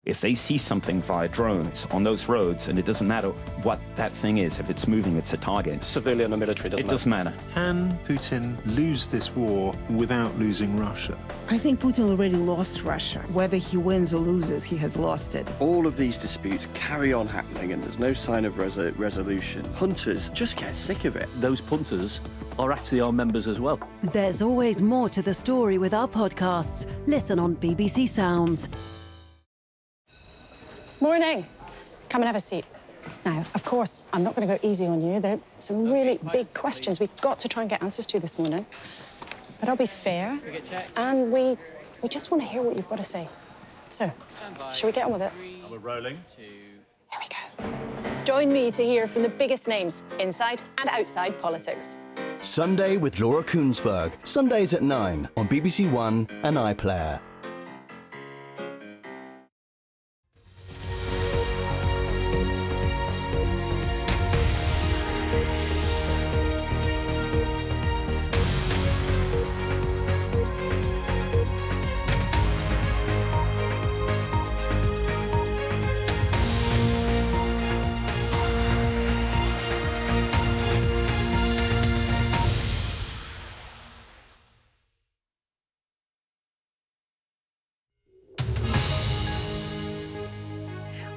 If they see something via drones on those roads, and it doesn't matter what that thing is, if it's moving, it's a target. Civilian or military, doesn't matter. Can Putin lose this war without losing Russia? I think Putin already lost Russia. Whether he wins or loses, he has lost it. All of these disputes carry on happening and there's no sign of resolution. Hunters just get sick of it. Those punters are actually our members as well. There's always more to the story with our podcasts. Listen on BBC Sounds. Morning. Come and have a seat. Now, of course, I'm not going to go easy on you. There are some really big questions we've got to try and get answers to this morning. But I'll be fair, and we just want to hear what you've got to say. So, shall we get on with it? We're rolling. Here we go. Join me to hear from the biggest names inside and outside politics. Sunday with Laura Koonsberg. Sundays at 9 on BBC One and iPlayer.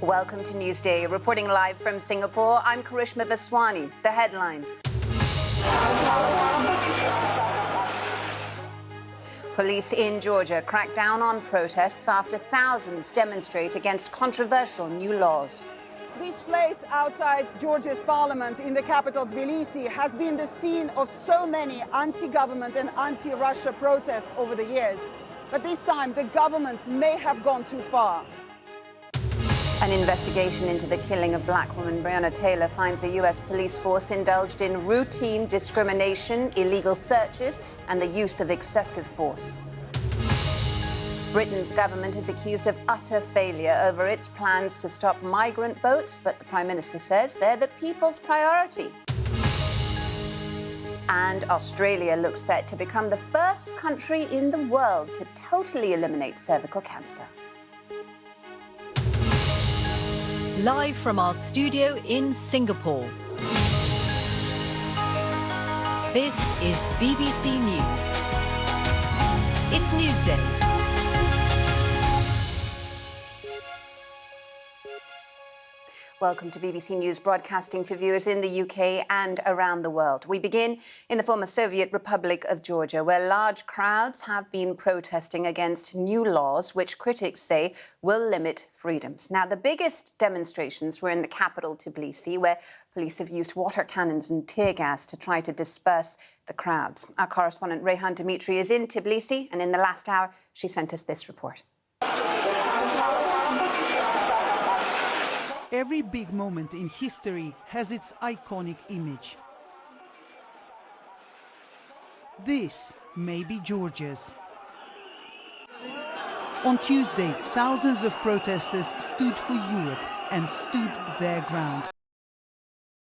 Welcome to Newsday. Reporting live from Singapore, I'm Karishma Vaswani. The headlines. Police in Georgia crack down on protests after thousands demonstrate against controversial new laws. This place outside Georgia's parliament in the capital Tbilisi has been the scene of so many anti-government and anti-Russia protests over the years. But this time, the government may have gone too far. An investigation into the killing of black woman Breonna Taylor finds a U.S. police force indulged in routine discrimination, illegal searches, and the use of excessive force. Britain's government is accused of utter failure over its plans to stop migrant boats, but the Prime Minister says they're the people's priority. And Australia looks set to become the first country in the world to totally eliminate cervical cancer. Live from our studio in Singapore. This is BBC News. It's Newsday. Welcome to BBC News, broadcasting to viewers in the UK and around the world. We begin in the former Soviet Republic of Georgia, where large crowds have been protesting against new laws which critics say will limit freedoms. Now, the biggest demonstrations were in the capital, Tbilisi, where police have used water cannons and tear gas to try to disperse the crowds. Our correspondent Rehan Dimitri is in Tbilisi, and in the last hour, she sent us this report. Every big moment in history has its iconic image. This may be Georgia's. On Tuesday, thousands of protesters stood for Europe and stood their ground.